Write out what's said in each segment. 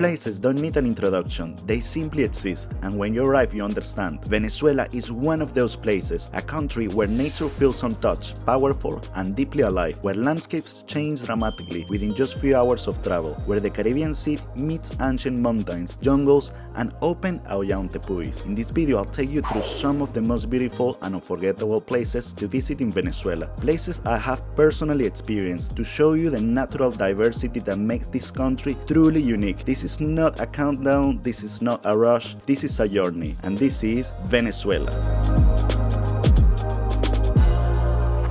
places don't need an introduction, they simply exist, and when you arrive you understand. Venezuela is one of those places, a country where nature feels untouched, powerful and deeply alive, where landscapes change dramatically within just few hours of travel, where the Caribbean Sea meets ancient mountains, jungles and open Tepuis. In this video I'll take you through some of the most beautiful and unforgettable places to visit in Venezuela, places I have personally experienced to show you the natural diversity that makes this country truly unique. This is not a countdown, this is not a rush, this is a journey, and this is Venezuela.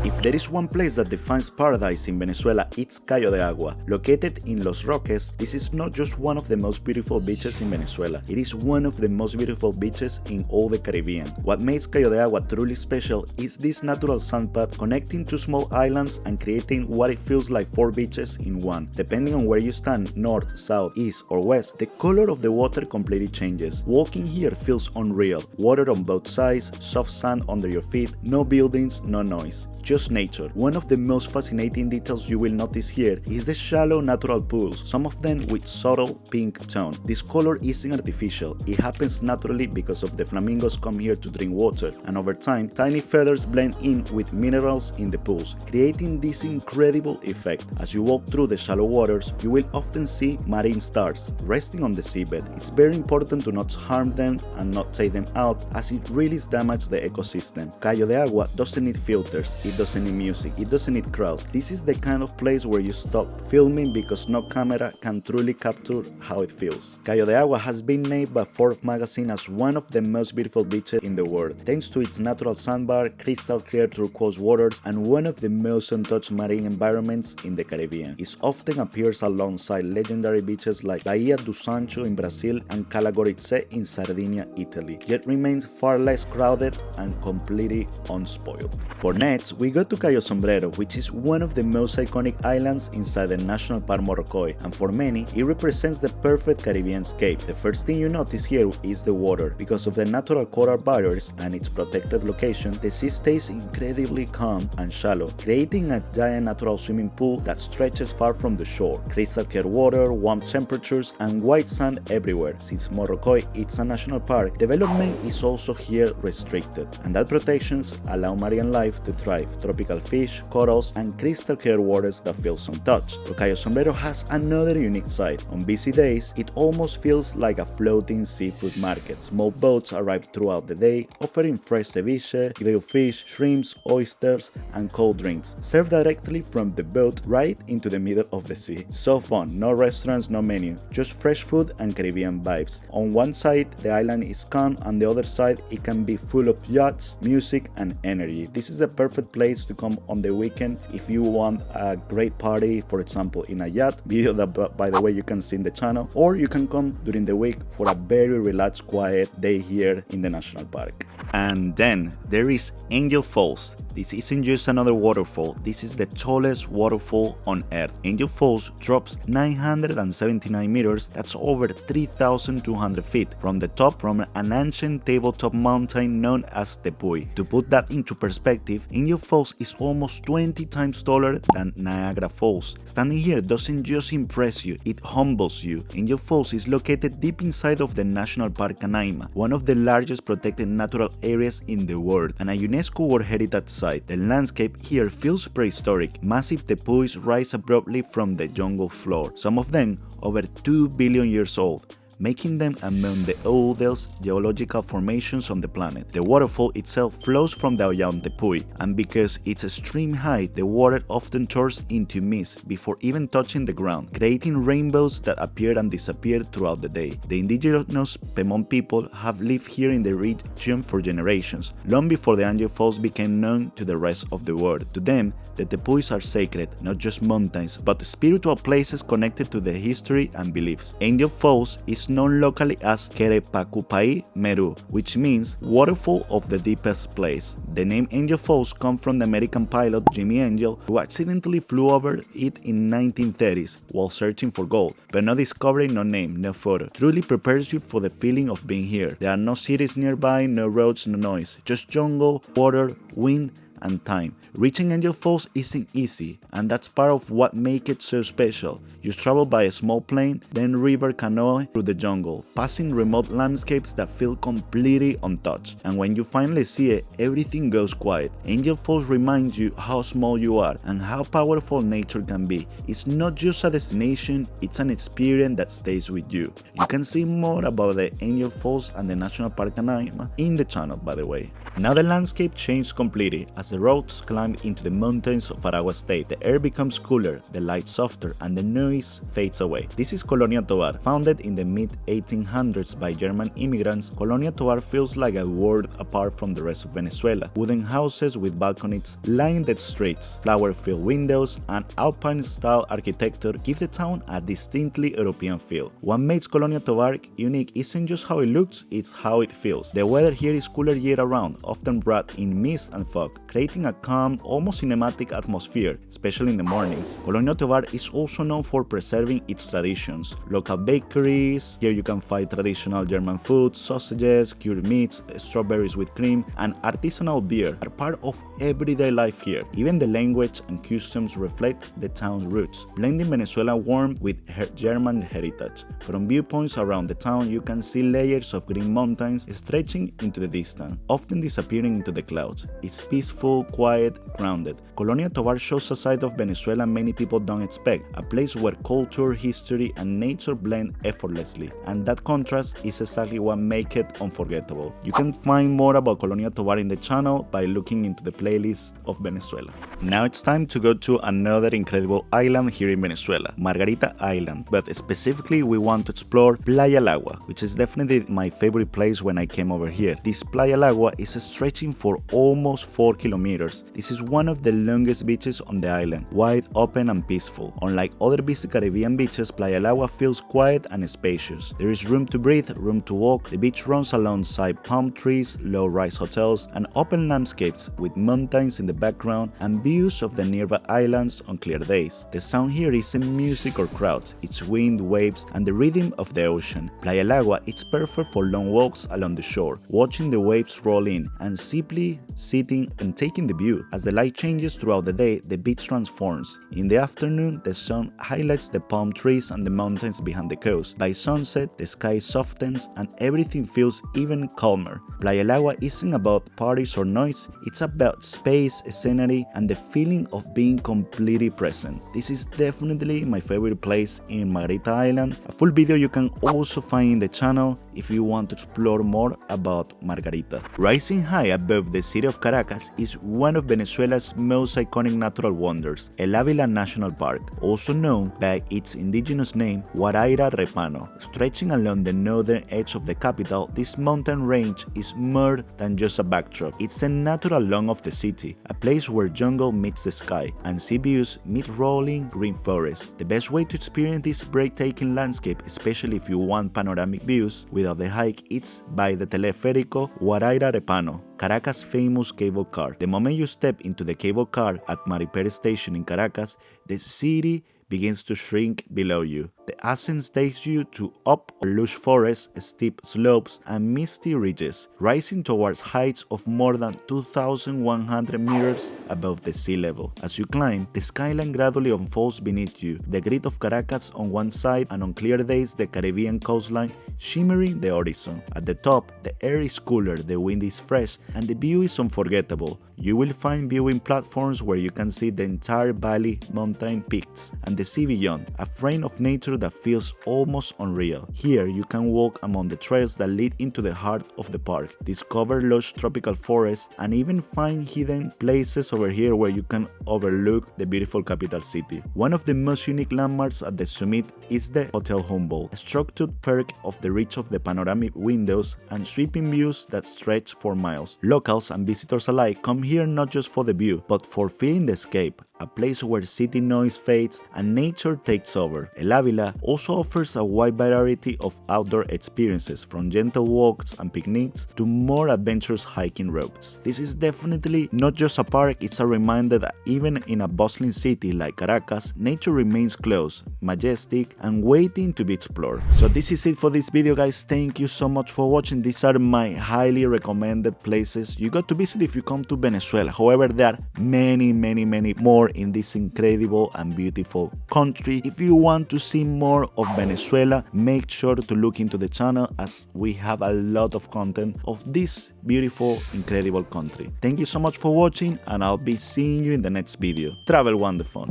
If there is one place that defines paradise in Venezuela, it's Cayo de Agua. Located in Los Roques, this is not just one of the most beautiful beaches in Venezuela, it is one of the most beautiful beaches in all the Caribbean. What makes Cayo de Agua truly special is this natural sandpath connecting two small islands and creating what it feels like four beaches in one. Depending on where you stand, north, south, east or west, the color of the water completely changes. Walking here feels unreal. Water on both sides, soft sand under your feet, no buildings, no noise, just nature. One of the most fascinating details you will notice here is the shallow natural pools, some of them with subtle pink tone. This color isn't artificial, it happens naturally because of the flamingos come here to drink water, and over time, tiny feathers blend in with minerals in the pools, creating this incredible effect. As you walk through the shallow waters, you will often see marine stars resting on the seabed. It's very important to not harm them and not take them out, as it really damages the ecosystem. Cayo de Agua doesn't need filters, it doesn't need music, it doesn't need crowds. This is the kind of place where you stop filming because no camera can truly capture how it feels. Cayo de Agua has been named by Forbes magazine as one of the most beautiful beaches in the world, thanks to its natural sandbar, crystal clear turquoise waters, and one of the most untouched marine environments in the Caribbean. It often appears alongside legendary beaches like Bahia do Sancho in Brazil and Cala Gorize in Sardinia, Italy, yet remains far less crowded and completely unspoiled. For next, we go to Cayo Sombrero, which is one of the most iconic islands inside the National Park Morrocoy, and for many, it represents the perfect Caribbean scape. The first thing you notice here is the water. Because of the natural coral barriers and its protected location, the sea stays incredibly calm and shallow, creating a giant natural swimming pool that stretches far from the shore. Crystal clear water, warm temperatures, and white sand everywhere. Since Morrocoy is a national park, development is also here restricted, and that protections allow marine life to thrive. Tropical fish, corals, and crystal clear waters that feels untouched. But Cayo Sombrero has another unique side. On busy days, it almost feels like a floating seafood market. Small boats arrive throughout the day, offering fresh ceviche, grilled fish, shrimps, oysters, and cold drinks, served directly from the boat right into the middle of the sea. So fun, no restaurants, no menu, just fresh food and Caribbean vibes. On one side, the island is calm, and the other side, it can be full of yachts, music, and energy. This is a perfect place to come on the weekend if you want a great party, for example in a yacht, video that by the way you can see in the channel, or you can come during the week for a very relaxed, quiet day here in the national park. And then there is Angel Falls. This isn't just another waterfall, this is the tallest waterfall on earth. Angel Falls drops 979 meters, that's over 3,200 feet from the top, from an ancient tabletop mountain known as Tepuy. To put that into perspective, Angel Falls is almost 20 times taller than Niagara Falls. Standing here doesn't just impress you, it humbles you. Angel Falls is located deep inside of the National Park Canaima, one of the largest protected natural areas in the world, and a UNESCO World Heritage Site. The landscape here feels prehistoric. Massive tepuis rise abruptly from the jungle floor, some of them over 2 billion years old, making them among the oldest geological formations on the planet. The waterfall itself flows from the Tepuy, and because it's extreme height, the water often turns into mist before even touching the ground, creating rainbows that appear and disappear throughout the day. The indigenous Pemon people have lived here in the region for generations, long before the Angel Falls became known to the rest of the world. To them, the tepuis are sacred, not just mountains, but spiritual places connected to the history and beliefs. Angel Falls is known locally as Querepacupai Meru, which means waterfall of the deepest place. The name Angel Falls comes from the American pilot Jimmy Angel, who accidentally flew over it in 1930s while searching for gold, but no discovery, no name, no photo. Truly prepares you for the feeling of being here. There are no cities nearby, no roads, no noise, just jungle, water, wind, and time. Reaching Angel Falls isn't easy, and that's part of what makes it so special. You travel by a small plane, then river canoe through the jungle, passing remote landscapes that feel completely untouched. And when you finally see it, everything goes quiet. Angel Falls reminds you how small you are and how powerful nature can be. It's not just a destination, it's an experience that stays with you. You can see more about the Angel Falls and the National Park Canaima in the channel, by the way. Now the landscape changed completely as the roads climb into the mountains of Aragua State. The air becomes cooler, the light softer, and the noise fades away. This is Colonia Tovar. Founded in the mid-1800s by German immigrants, Colonia Tovar feels like a world apart from the rest of Venezuela. Wooden houses with balconies line the streets, flower-filled windows, and Alpine-style architecture give the town a distinctly European feel. What makes Colonia Tovar unique isn't just how it looks, it's how it feels. The weather here is cooler year-round, often wrapped in mist and fog, creating a calm, almost cinematic atmosphere, especially in the mornings. Colonia Tovar is also known for preserving its traditions. Local bakeries, here you can find traditional German food, sausages, cured meats, strawberries with cream, and artisanal beer are part of everyday life here. Even the language and customs reflect the town's roots, blending Venezuelan warmth with her German heritage. From viewpoints around the town, you can see layers of green mountains stretching into the distance, often disappearing into the clouds. It's peaceful, quiet, grounded. Colonia Tovar shows a side of Venezuela many people don't expect, a place where culture, history, and nature blend effortlessly, and that contrast is exactly what makes it unforgettable. You can find more about Colonia Tovar in the channel by looking into the playlist of Venezuela. Now it's time to go to another incredible island here in Venezuela, Margarita Island, but specifically we want to explore Playa El Agua, which is definitely my favorite place when I came over here. This Playa El Agua is stretching for almost 4 kilometers. This is one of the longest beaches on the island, wide, open, and peaceful. Unlike other busy Caribbean beaches, Playa El Agua feels quiet and spacious. There is room to breathe, room to walk. The beach runs alongside palm trees, low-rise hotels, and open landscapes with mountains in the background and views of the nearby islands on clear days. The sound here isn't music or crowds, it's wind, waves, and the rhythm of the ocean. Playa El Agua is perfect for long walks along the shore, watching the waves roll in, and simply sitting and taking the view. As the light changes throughout the day, the beach transforms. In the afternoon, the sun highlights the palm trees and the mountains behind the coast. By sunset, the sky softens and everything feels even calmer. Playa El Agua isn't about parties or noise, it's about space, scenery, and the feeling of being completely present. This is definitely my favorite place in Margarita Island. A full video you can also find in the channel if you want to explore more about Margarita. Rising high above the city of Caracas is one of Venezuela's most iconic natural wonders, El Avila National Park, also known by its indigenous name, Guaraira Repano. Stretching along the northern edge of the capital, this mountain range is more than just a backdrop. It's a natural lung of the city, a place where jungle meets the sky and sea views meet rolling green forests. The best way to experience this breathtaking landscape, especially if you want panoramic views without the hike, it's by the Teleférico Guaraira Repano, Caracas' famous cable car. The moment you step into the cable car at Mariper station in Caracas, the city begins to shrink below you. The ascent takes you to up lush forests, steep slopes, and misty ridges, rising towards heights of more than 2,100 meters above the sea level. As you climb, the skyline gradually unfolds beneath you, the grid of Caracas on one side, and on clear days the Caribbean coastline shimmering the horizon. At the top, the air is cooler, the wind is fresh, and the view is unforgettable. You will find viewing platforms where you can see the entire valley, mountain peaks, and the sea beyond, a frame of nature that feels almost unreal. Here you can walk among the trails that lead into the heart of the park, discover lush tropical forests, and even find hidden places over here where you can overlook the beautiful capital city. One of the most unique landmarks at the summit is the Hotel Humboldt, a structured perk of the reach of the panoramic windows and sweeping views that stretch for miles. Locals and visitors alike come here not just for the view, but for feeling the escape, a place where city noise fades and nature takes over. El Avila also offers a wide variety of outdoor experiences, from gentle walks and picnics to more adventurous hiking routes. This is definitely not just a park, it's a reminder that even in a bustling city like Caracas, nature remains close, majestic, and waiting to be explored. So this is it for this video, guys. Thank you so much for watching. These are my highly recommended places you got to visit if you come to Venezuela. However, there are many more in this incredible and beautiful country. If you want to see more of Venezuela, make sure to look into the channel, as we have a lot of content of this beautiful, incredible country. Thank you so much for watching, and I'll be seeing you in the next video. Travel wonderful.